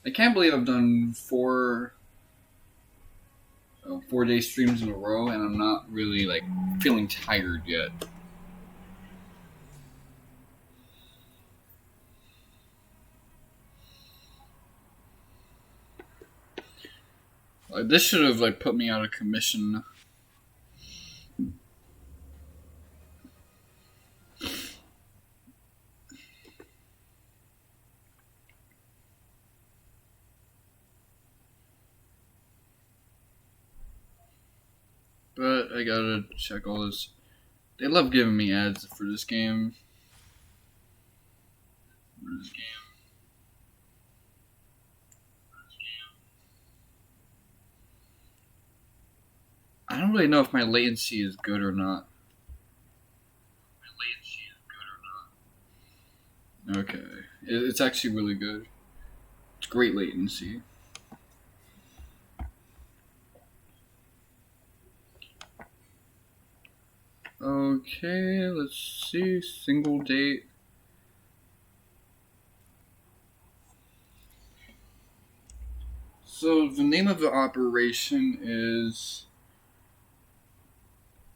I can't believe I've done 4 day streams in a row, and I'm not really like feeling tired yet. This should have like put me out of commission. But I gotta check all this. They love giving me ads for this game. I don't really know if my latency is good or not. Okay. It's actually really good. It's great latency. Okay, let's see. Single date. So the name of the operation is...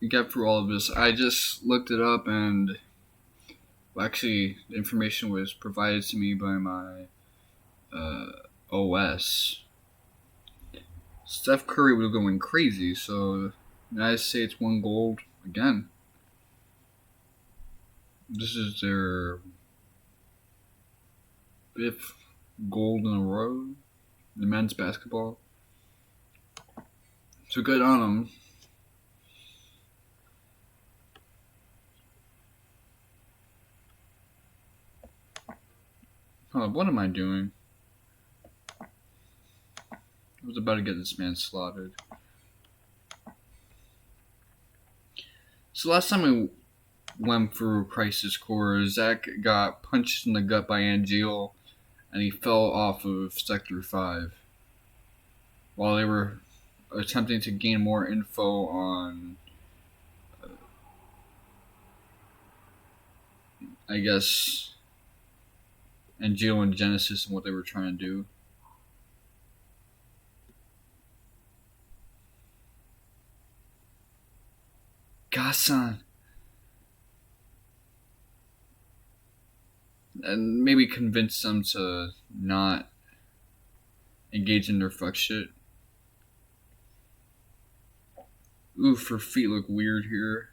You get through all of this. I just looked it up, and actually the information was provided to me by my OS. Steph Curry was going crazy, so United States won gold again. This is their 5th gold in a row in men's basketball. So good on them. What am I doing? I was about to get this man slaughtered. So last time we went through Crisis Core, Zack got punched in the gut by Angeal, and he fell off of Sector 5. While they were attempting to gain more info on, I guess, Angeal and Genesis and what they were trying to do. Gasan. And maybe convince them to not engage in their fuck shit. Oof, her feet look weird here.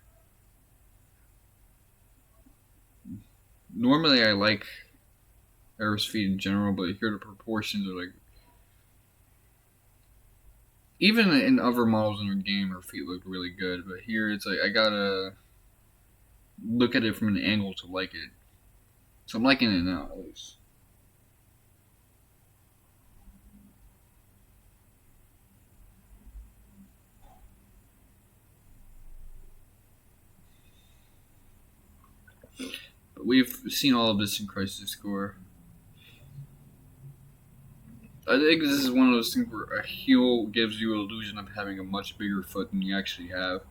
Normally I like Aerith's feet in general, but here the proportions are like... Even in other models in the game, her feet look really good, but here it's like I gotta look at it from an angle to like it. So I'm liking it now, at least. But we've seen all of this in Crisis Core. I think this is one of those things where a heel gives you an illusion of having a much bigger foot than you actually have.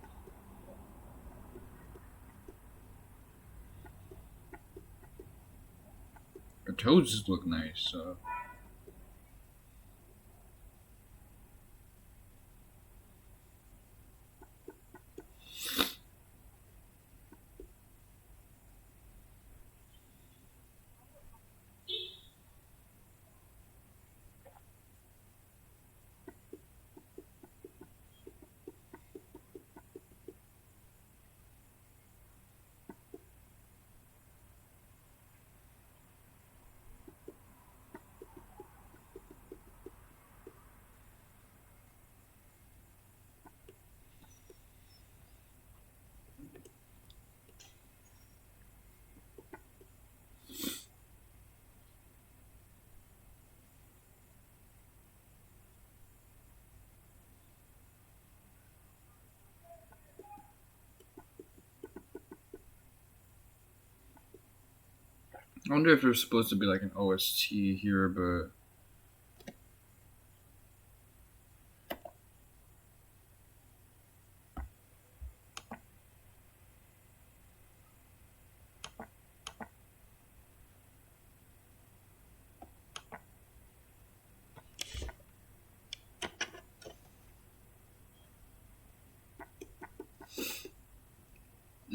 Her toes just look nice, so... I wonder if there's supposed to be like an OST here, but...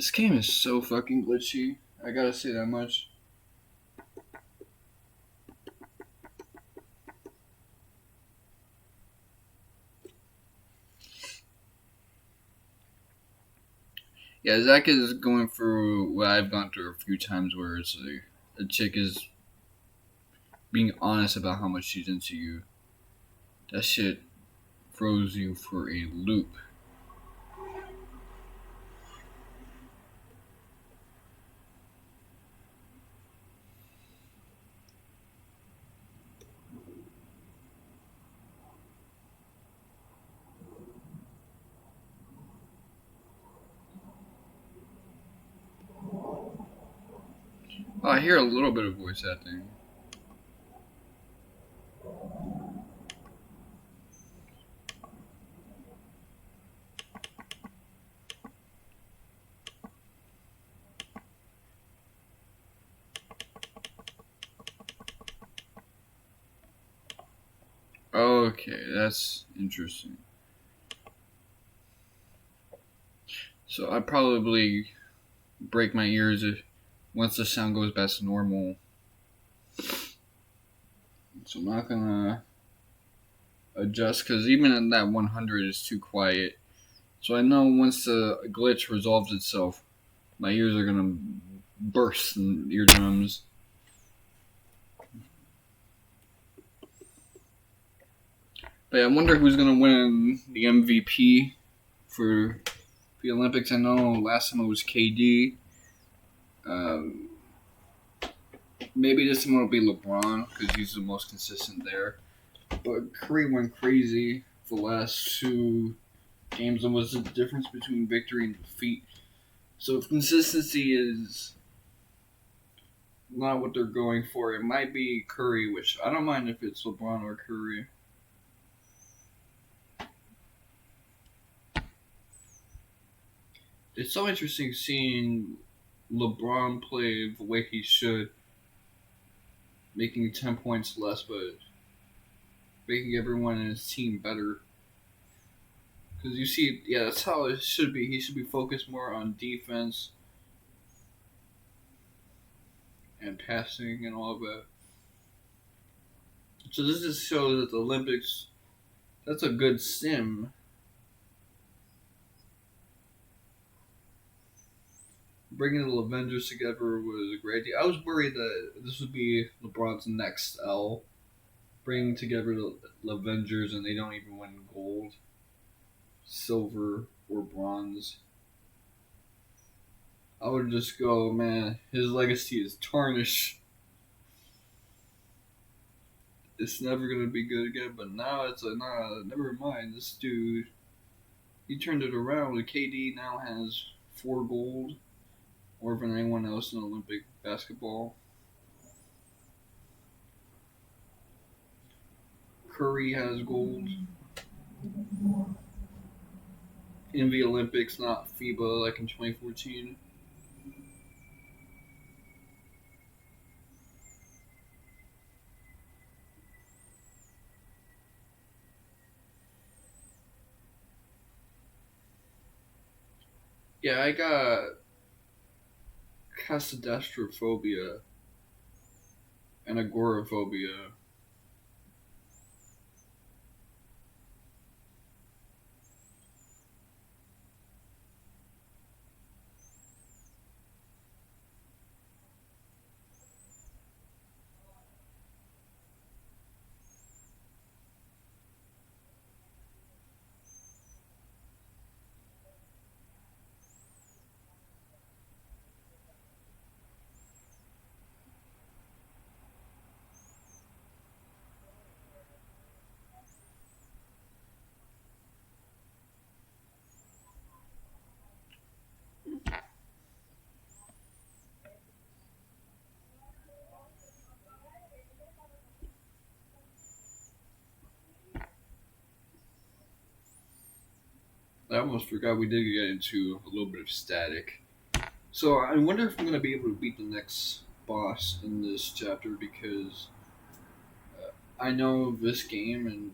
This game is so fucking glitchy. I gotta say that much. Yeah, Zack is going through what I've gone through a few times where it's like a chick is being honest about how much she's into you. That shit throws you for a loop. Oh, I hear a little bit of voice acting. Okay, that's interesting. So I probably break my ears if once the sound goes back to normal. So I'm not gonna adjust because even at that 100 is too quiet. So I know once the glitch resolves itself, my ears are gonna burst in eardrums. But yeah, I wonder who's gonna win the MVP for the Olympics. I know last time it was KD. Maybe this time it'll be LeBron because he's the most consistent there. But Curry went crazy for the last two games, and was the difference between victory and defeat. So if consistency is not what they're going for, it might be Curry, which I don't mind if it's LeBron or Curry. It's so interesting seeing LeBron play the way he should, making 10 points less, but making everyone in his team better. Because you see, yeah, that's how it should be. He should be focused more on defense and passing and all of that. So this just shows that the Olympics, that's a good sim. Bringing the Avengers together was a great idea. I was worried that this would be LeBron's next L. Bringing together the Avengers and they don't even win gold, silver, or bronze. I would just go, man, his legacy is tarnished. It's never going to be good again, but now it's like, nah, never mind. This dude, he turned it around. KD now has 4 gold, more than anyone else in Olympic basketball. Curry has gold in the Olympics, not FIBA like in 2014. Yeah, I got casadastrophobia and agoraphobia. I almost forgot we did get into a little bit of static. So I wonder if I'm going to be able to beat the next boss in this chapter because I know this game and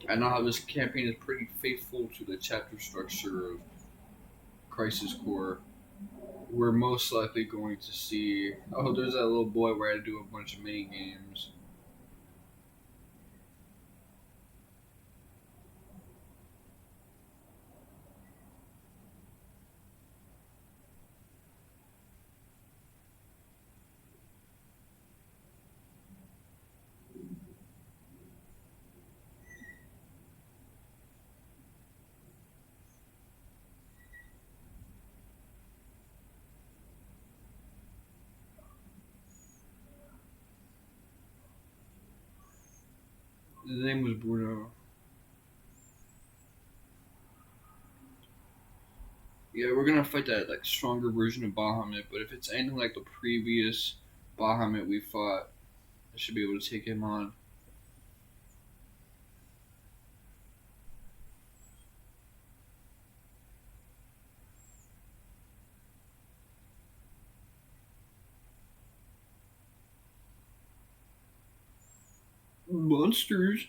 I know how this campaign is pretty faithful to the chapter structure of Crisis Core, we're most likely going to see. Oh, there's that little boy where I had to do a bunch of mini games. His name was Bruno. Yeah, we're gonna fight that like stronger version of Bahamut, but if it's anything like the previous Bahamut we fought, I should be able to take him on. Monsters.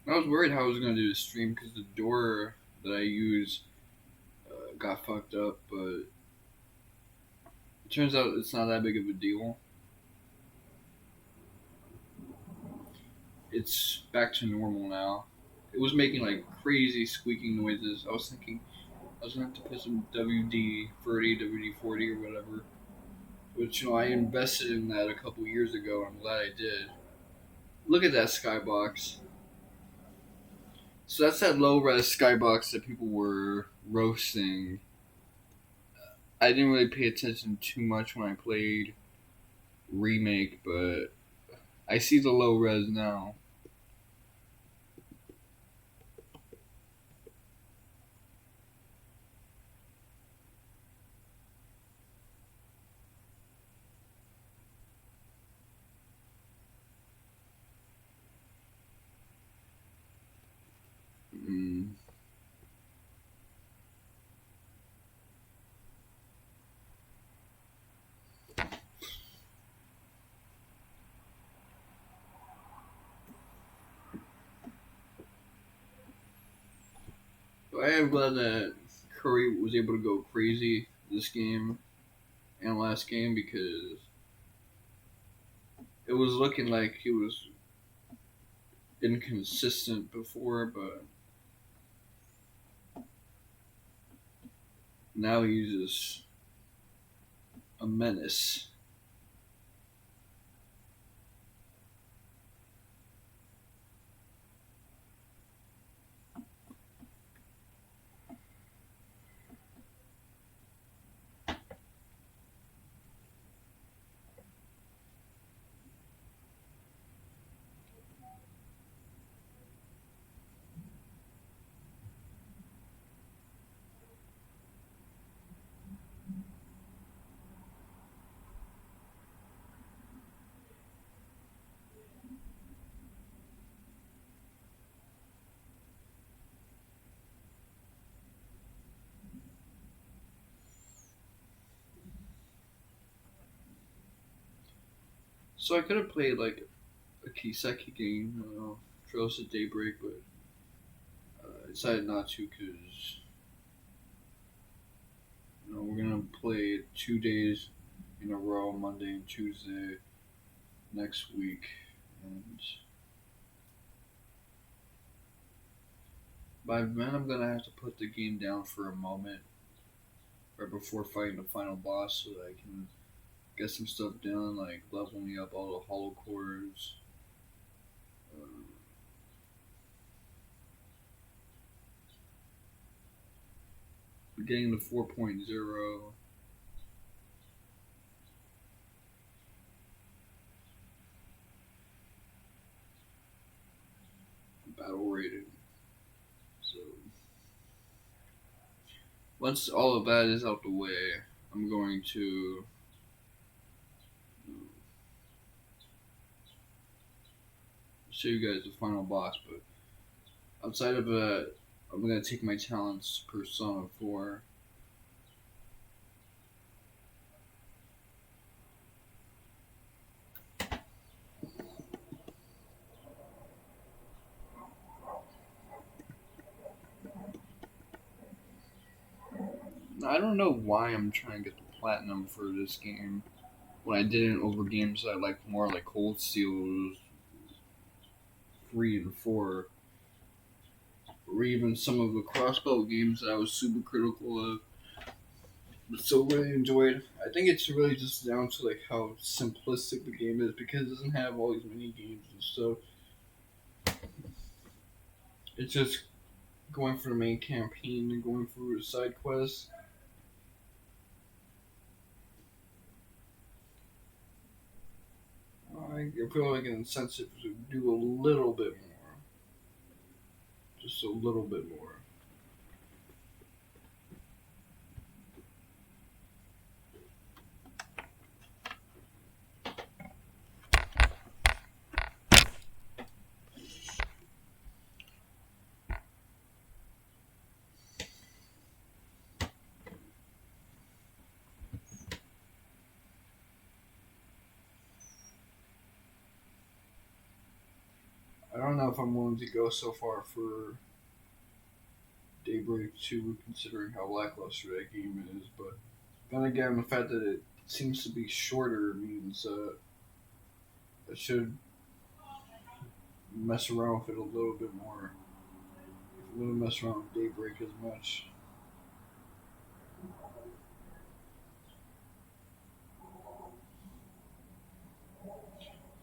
I was worried how I was gonna do the stream because the door that I use got fucked up, but it turns out it's not that big of a deal. It's back to normal now. It was making like crazy squeaking noises. I was thinking I was gonna have to put some WD 30, WD 40 or whatever. Which I invested in that a couple years ago. I'm glad I did. Look at that skybox. So that's that low res skybox that people were roasting. I didn't really pay attention too much when I played Remake, but I see the low res now. Mm. I am glad that Curry was able to go crazy this game and last game because it was looking like he was inconsistent before, but now he's just a menace. So I could have played like a Kiseki game, Trails at Daybreak, but I decided not to because we're gonna play 2 days in a row, Monday and Tuesday next week, and by then I'm gonna have to put the game down for a moment right before fighting the final boss so that I can get some stuff done, like leveling up all the hollow cores. Getting to 4.0. Battle rating. So once all of that is out the way, I'm going to show you guys the final boss. But outside of that, I'm gonna take my talents Persona 4. I don't know why I'm trying to get the platinum for this game when I didn't over games that I liked more, like Cold Steel 3 and 4, or even some of the crossbow games that I was super critical of, but still really enjoyed. I think it's really just down to like how simplistic the game is because it doesn't have all these mini games and stuff. It's just going for the main campaign and going through the side quests. I feel like an incentive to do a little bit more, just a little bit more. I don't know if I'm willing to go so far for Daybreak 2, considering how lackluster that game is. But then again, the fact that it seems to be shorter means I should mess around with it a little bit more. If I wouldn't mess around with Daybreak as much.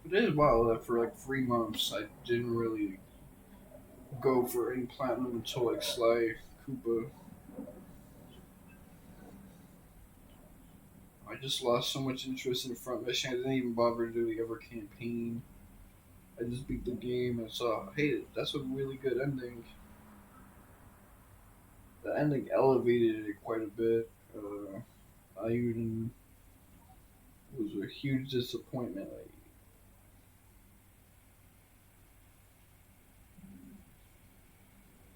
It is wild that for like 3 months I didn't really go for any platinum until like Sly Koopa. I just lost so much interest in the front mission. I didn't even bother to do the ever campaign. I just beat the game and saw, hey, that's a really good ending. The ending elevated it quite a bit. I even was a huge disappointment. Like,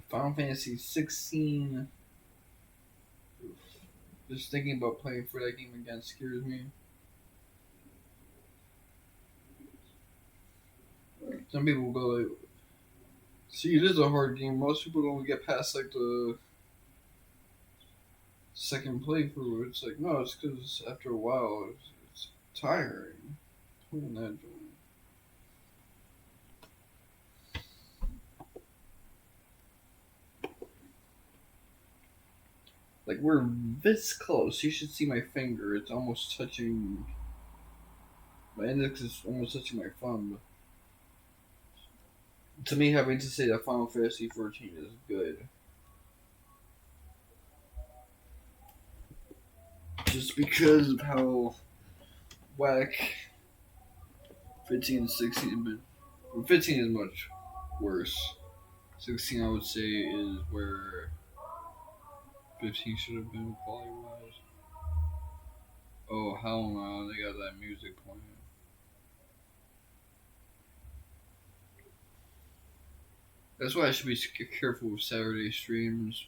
Final Fantasy 16. Just thinking about playing for that game again scares me. Some people go like, see, it is a hard game. Most people don't get past like the second playthrough. It's like, no, it's because after a while, it's tiring. Playing that game. Like, we're this close. You should see my finger. It's almost touching. My index is almost touching my thumb. To me, having to say that Final Fantasy 14 is good. Just because of how whack 15 and 16 but well, 15 is much worse. 16 I would say is where 15 should have been quality wise. Oh hell no, they got that music playing. That's why I should be careful with Saturday streams.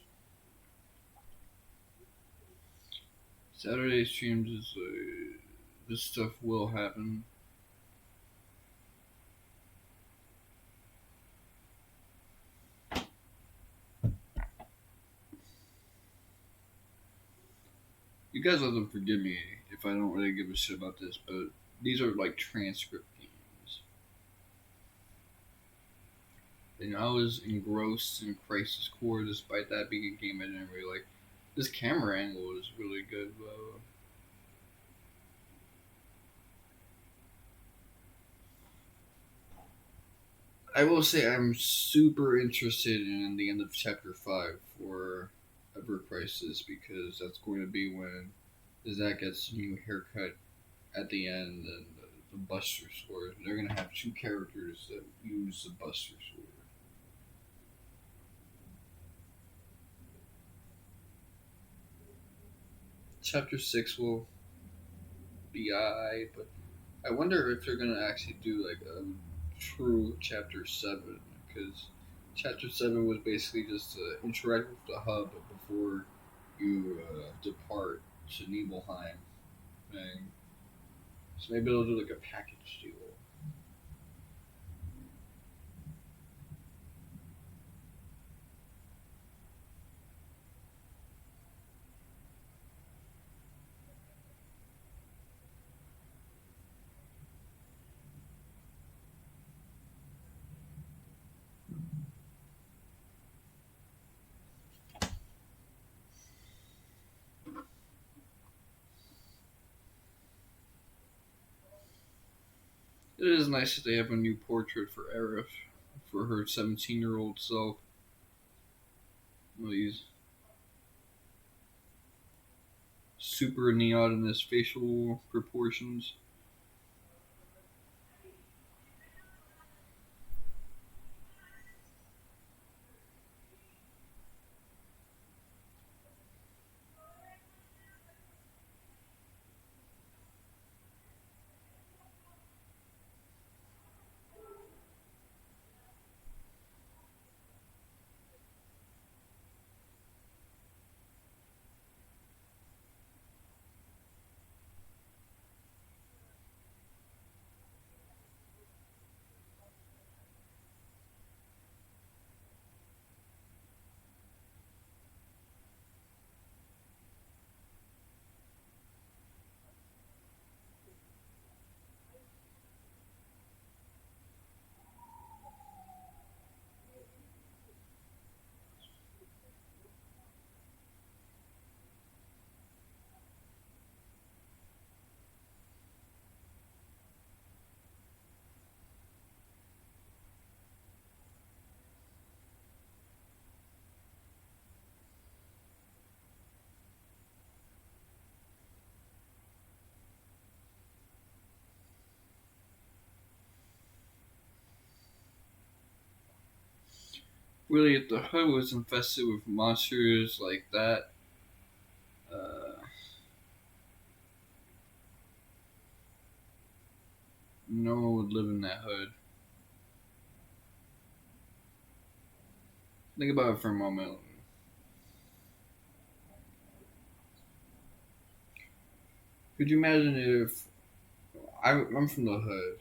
Saturday streams is this stuff will happen. You guys have to forgive me if I don't really give a shit about this, but these are like transcript games. And I was engrossed in Crisis Core despite that being a game I didn't really like. This camera angle is really good though. I will say I'm super interested in the end of chapter 5 for Ever Crisis because that's going to be when Zack gets a new haircut at the end and the Buster Sword. They're going to have two characters that use the Buster Sword. Chapter 6 will be alright, but I wonder if they're going to actually do like a true Chapter 7 because Chapter 7 was basically just interact with the hub before you depart to Nibelheim. And so maybe they'll do like a package deal. It is nice that they have a new portrait for Aerith, for her 17-year-old self. These super neotenous facial proportions. Really, if the hood was infested with monsters like that, uh, no one would live in that hood. Think about it for a moment. Could you imagine if I'm from the hood?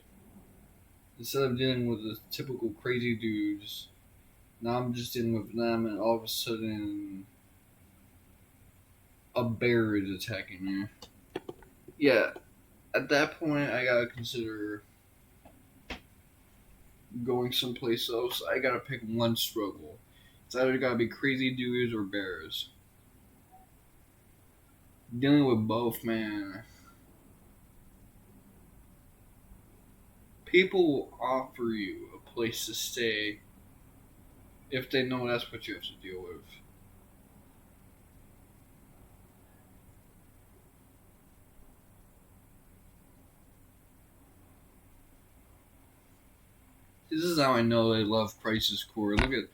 Instead of dealing with the typical crazy dudes, now I'm just dealing with them, and all of a sudden, a bear is attacking me. Yeah, at that point, I gotta consider going someplace else. I gotta pick one struggle. It's either gotta be crazy dudes or bears. Dealing with both, man. People will offer you a place to stay if they know that's what you have to deal with. This is how I know they love Crisis Core. Look at,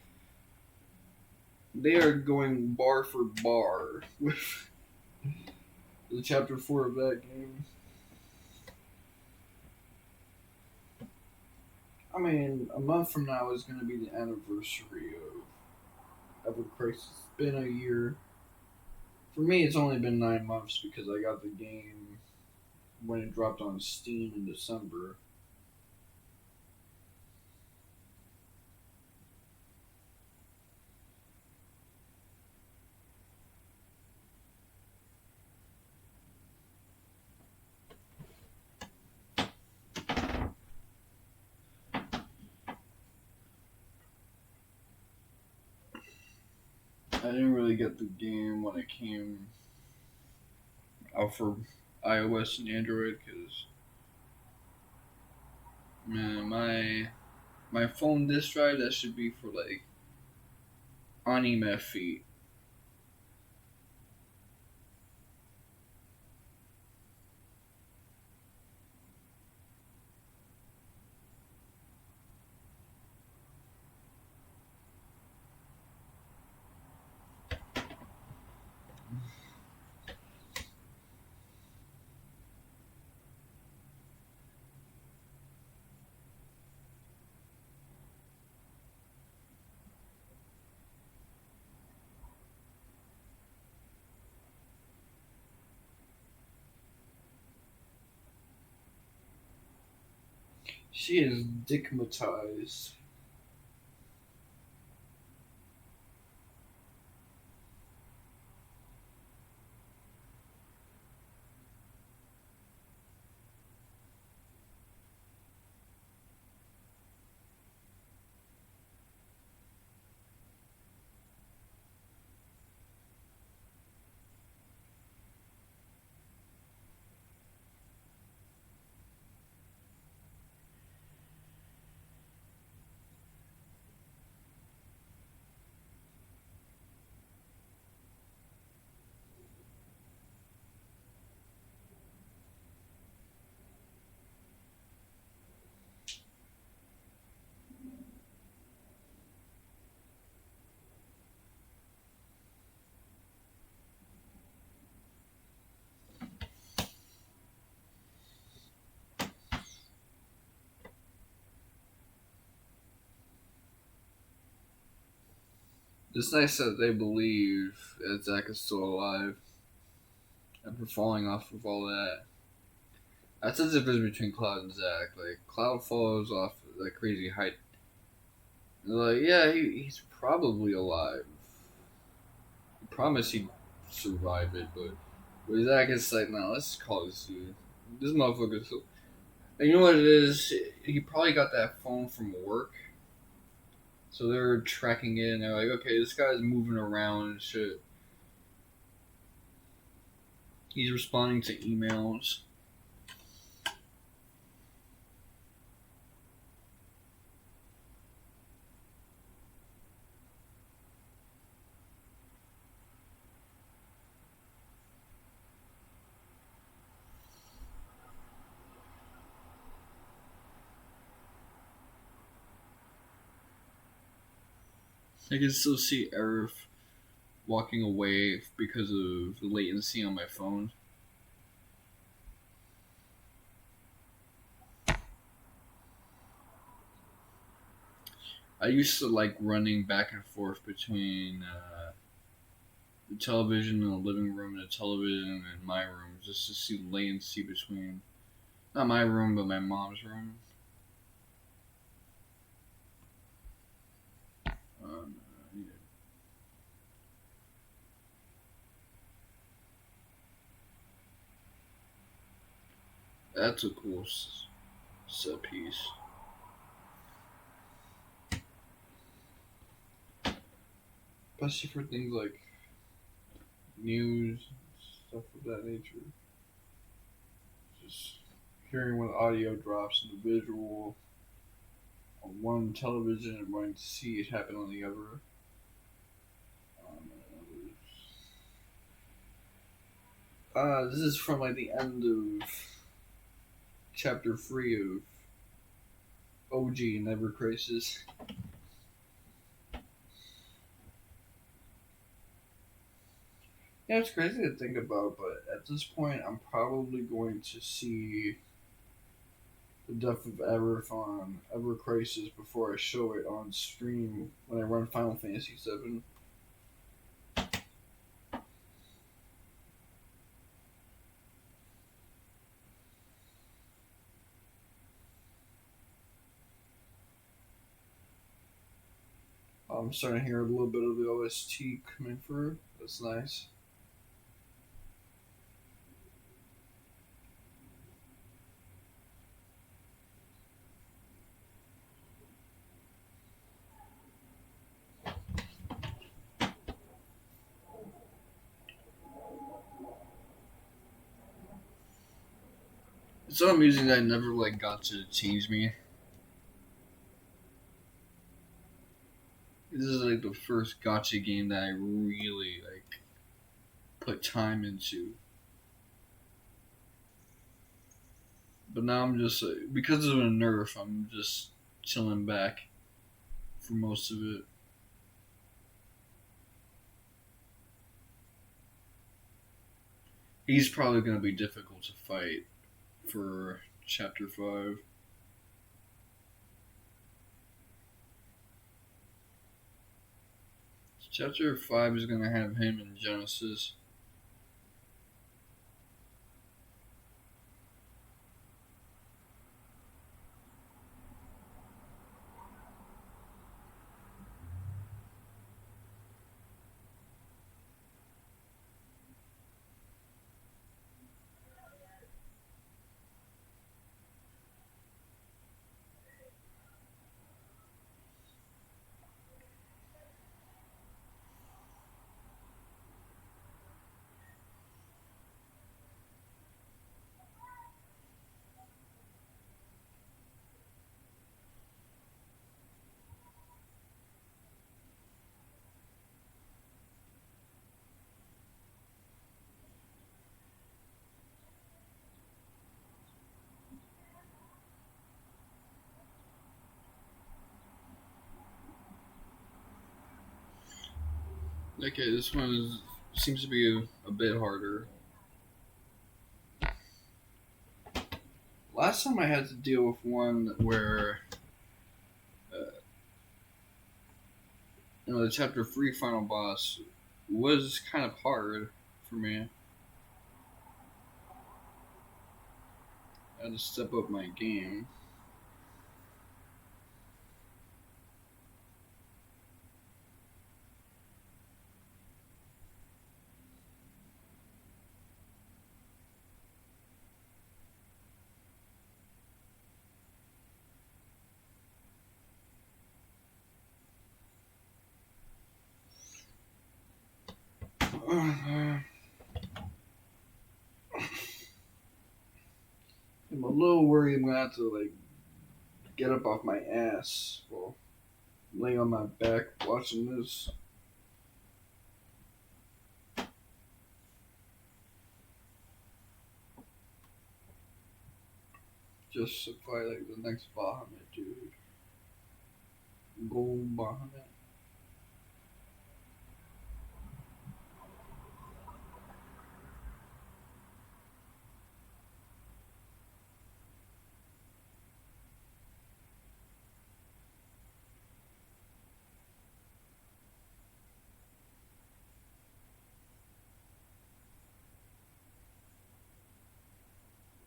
they are going bar for bar with the chapter 4 of that game. I mean, a month from now is going to be the anniversary of a Crisis. It's been a year. For me, it's only been 9 months because I got the game when it dropped on Steam in December. I didn't really get the game when it came out for iOS and Android because, man, my phone disk drive, that should be for like anime feet. She is dickmatized. It's nice that they believe that Zack is still alive after falling off of all that. That's the difference between Cloud and Zack. Like, Cloud falls off that crazy height. They're like, yeah, he's probably alive. He promised he'd survive it, but with Zack, it's like, no, let's call this dude. This motherfucker's so. And you know what it is? He probably got that phone from work. So they're tracking it, and they're like, okay, this guy's moving around and shit. He's responding to emails. I can still see Aerith walking away because of the latency on my phone. I used to like running back and forth between the television in the living room and the television in my room just to see latency between, not my room, but my mom's room. Yeah. That's a cool set piece. Especially for things like news, stuff of that nature. Just hearing when audio drops and the visual on one television and wanting to see it happen on the other. This is from like the end of chapter 3 of OG Never Crisis. Yeah, it's crazy to think about, but at this point, I'm probably going to see the death of Aerith on Ever Crisis before I show it on stream when I run Final Fantasy VII. I'm starting to hear a little bit of the OST coming through. That's nice. It's so amusing that I never like got to change me. This is like the first gotcha game that I really like put time into. But now I'm just because of a nerf, I'm just chilling back for most of it. He's probably gonna be difficult to fight for chapter 5. Chapter 5 is gonna have him in Genesis. Okay, this one seems to be a bit harder. Last time I had to deal with one where The chapter 3 final boss was kind of hard for me. I had to step up my game. I'm a little worried I'm gonna have to get up off my ass while laying on my back watching this. Just to fight the next Bahamut, dude. Gold Bahamut.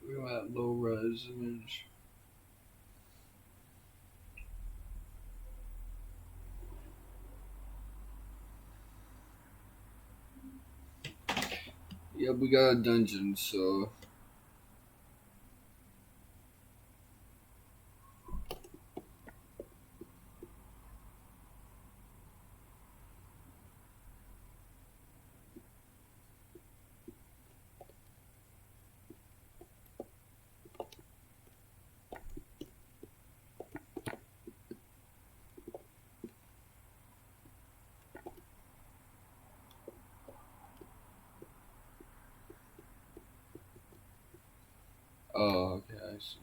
Look at that low res image. Yep, we got a dungeon, so. Oh, okay, I see.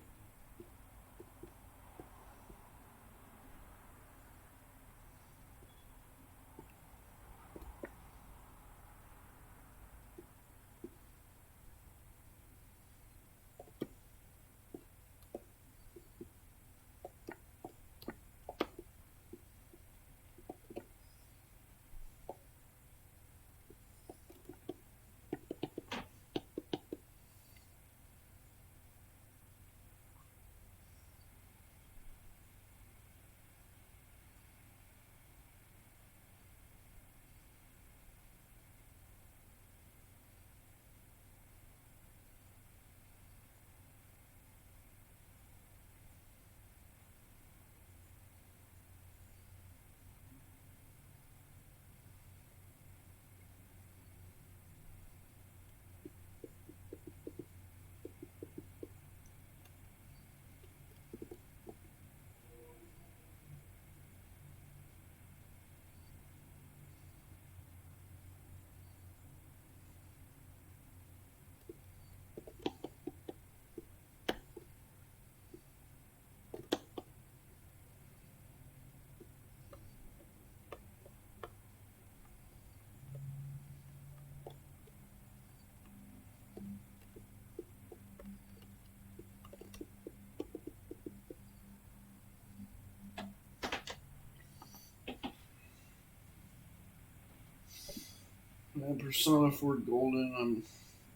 Man, Persona 4 Golden, I'm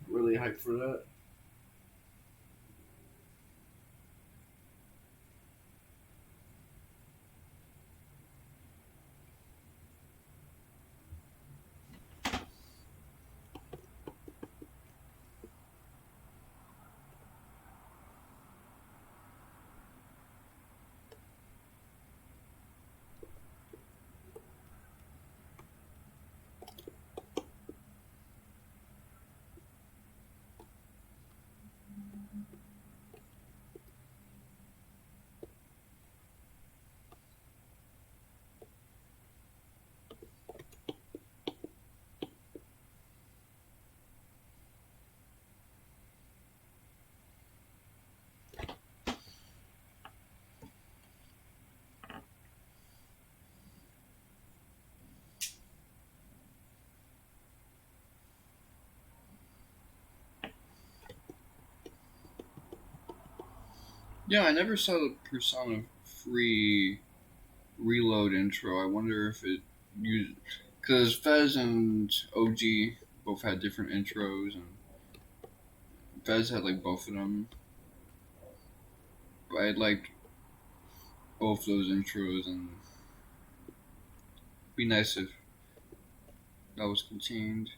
really hyped for that. Yeah, I never saw the Persona free reload intro. I wonder if it use because Fez and OG both had different intros, and Fez had like both of them. But I like both those intros, and it'd be nice if that was contained.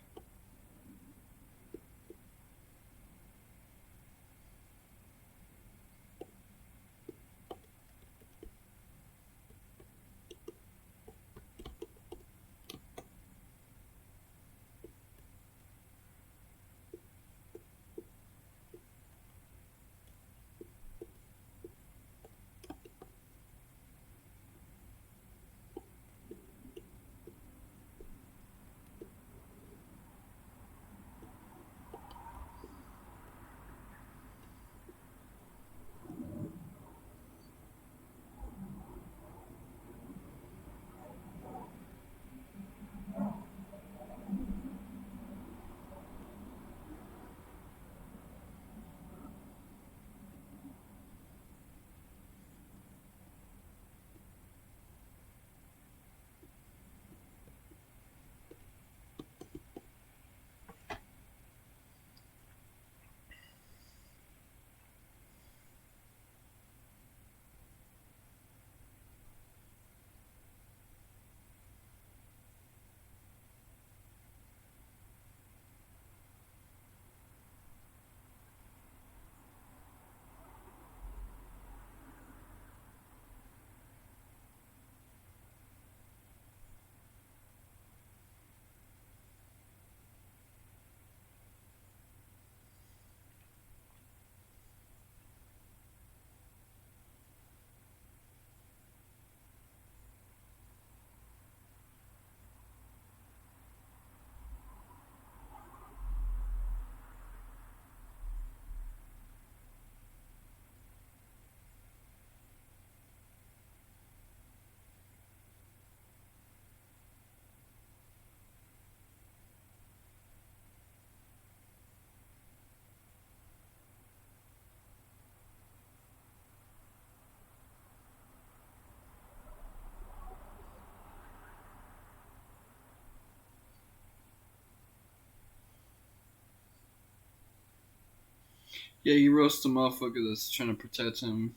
Yeah, he roasts the motherfucker that's trying to protect him.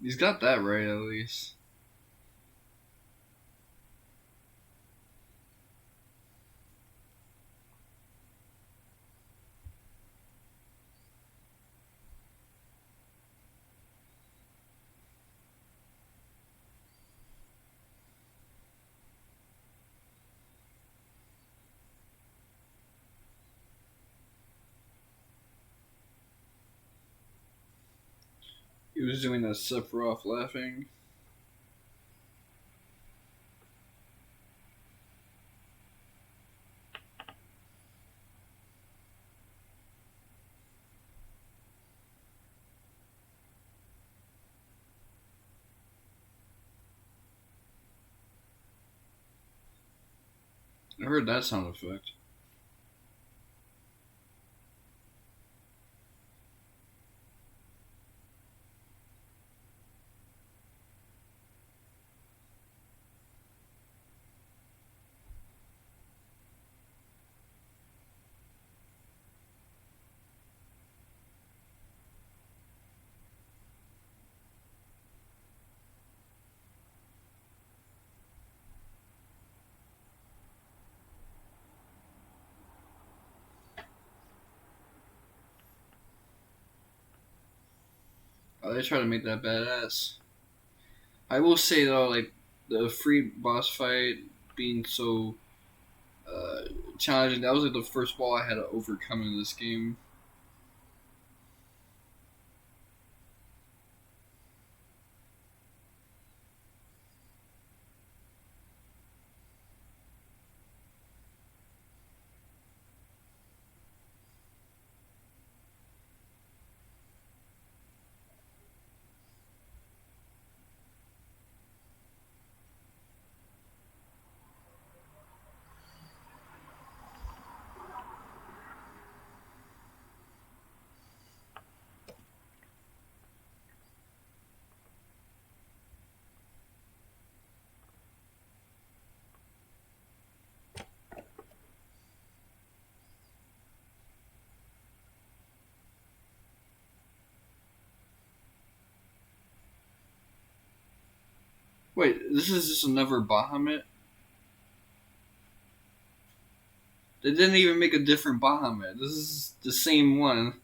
He's got that right at least. He was doing that Sephiroth laughing. I heard that sound effect. Oh, they try to make that badass. I will say though, like the free boss fight being so uh, challenging, that was like the first wall I had to overcome in this game. Wait, this is just another Bahamut? They didn't even make a different Bahamut. This is the same one.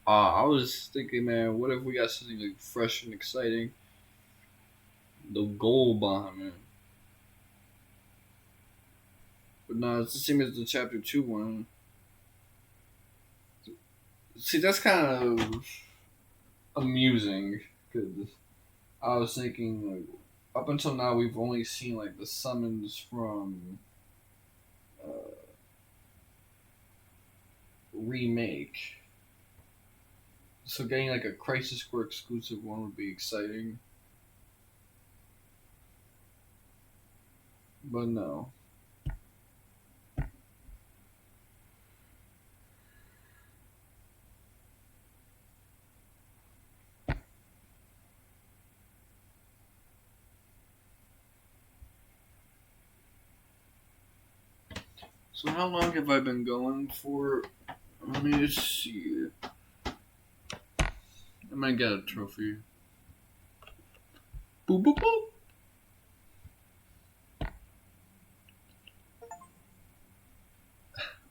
I was thinking, man, what if we got something like fresh and exciting? The gold Bahamut. But no, it's the same as the chapter 2 one. See, that's kind of amusing, because I was thinking, like, up until now, we've only seen, like, the summons from Remake. So getting, like, a Crisis Core exclusive one would be exciting. But no. So how long have I been going for? Let me see. I might get a trophy. Boop boop boop.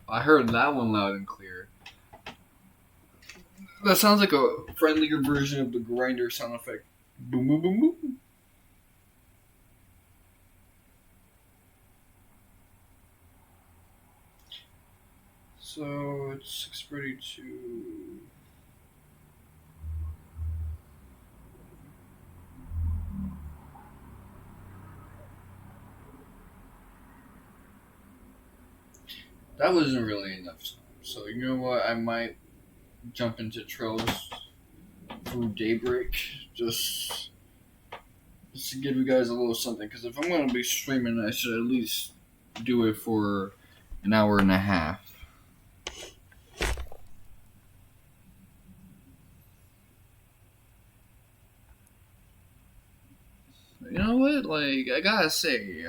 I heard that one loud and clear. That sounds like a friendlier version of the grinder sound effect. Boom boom boom boom. So it's 6:32. That wasn't really enough time. So you know what? I might jump into Trails through Daybreak just to give you guys a little something. Because if I'm going to be streaming, I should at least do it for an hour and a half. You know what? Like, I gotta say,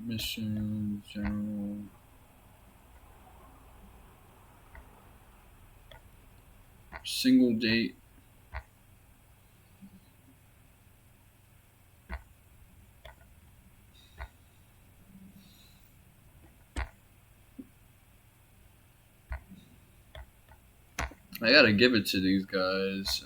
mission general. Single date. I gotta give it to these guys.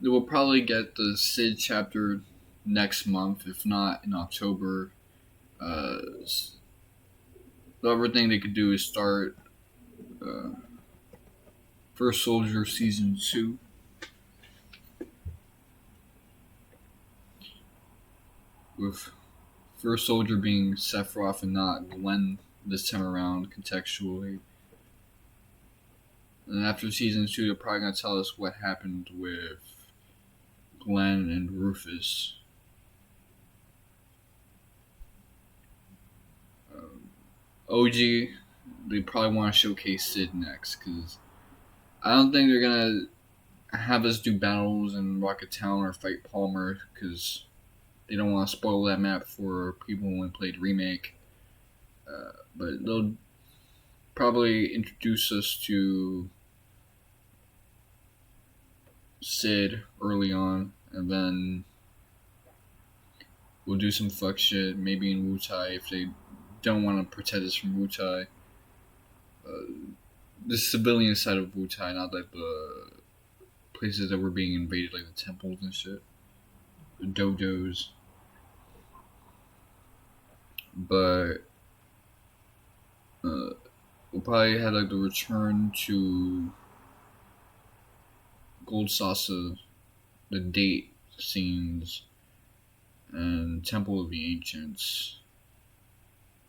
We'll probably get the Sid chapter next month, if not in October. The other thing they could do is start First Soldier Season 2. With First Soldier being Sephiroth and not Gwen this time around, contextually. And after Season 2, they're probably going to tell us what happened with Glenn and Rufus. OG, they probably want to showcase Sid next, because I don't think they're going to have us do battles in Rocket Town or fight Palmer, because they don't want to spoil that map for people when played Remake. But they'll probably introduce us to Sid early on, and then we'll do some fuck shit, maybe in Wutai if they don't want to protect us from Wutai. The civilian side of Wutai, not like the places that were being invaded, like the temples and shit. The dojos. But we'll probably have like the return to Gold Sasa, the date scenes, and Temple of the Ancients.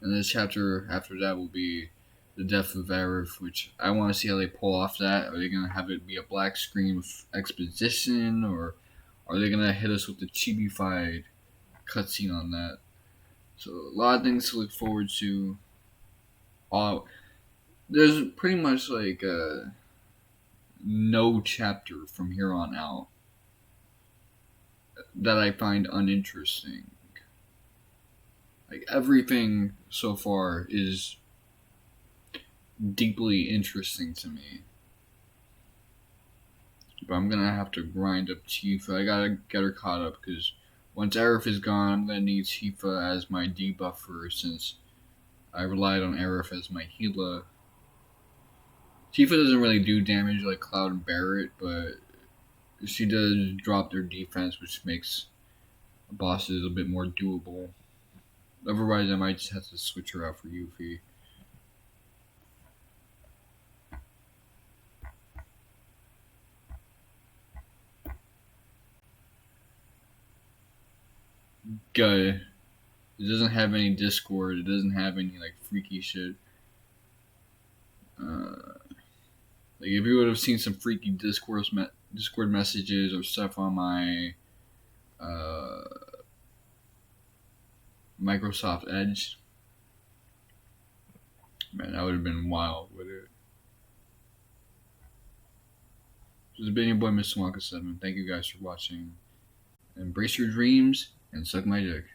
And the chapter after that will be the death of Aerith, which I want to see how they pull off that. Are they going to have it be a black screen with exposition, or are they going to hit us with the chibi-fied cutscene on that? So a lot of things to look forward to. There's pretty much like no chapter from here on out that I find uninteresting. Like everything so far is deeply interesting to me. But I'm gonna have to grind up Tifa. I gotta get her caught up because once Aerith is gone, I'm gonna need Tifa as my debuffer since I relied on Aerith as my healer. Tifa doesn't really do damage like Cloud and Barret, but she does drop their defense, which makes bosses a bit more doable. Otherwise, I might just have to switch her out for Yuffie. Good. It doesn't have any Discord. It doesn't have any like freaky shit. Like if you would have seen some freaky Discord messages or stuff on my Microsoft Edge, man, that would have been wild with it. This has been your boy, Mr. Wonka 7. Thank you guys for watching. Embrace your dreams and suck my dick.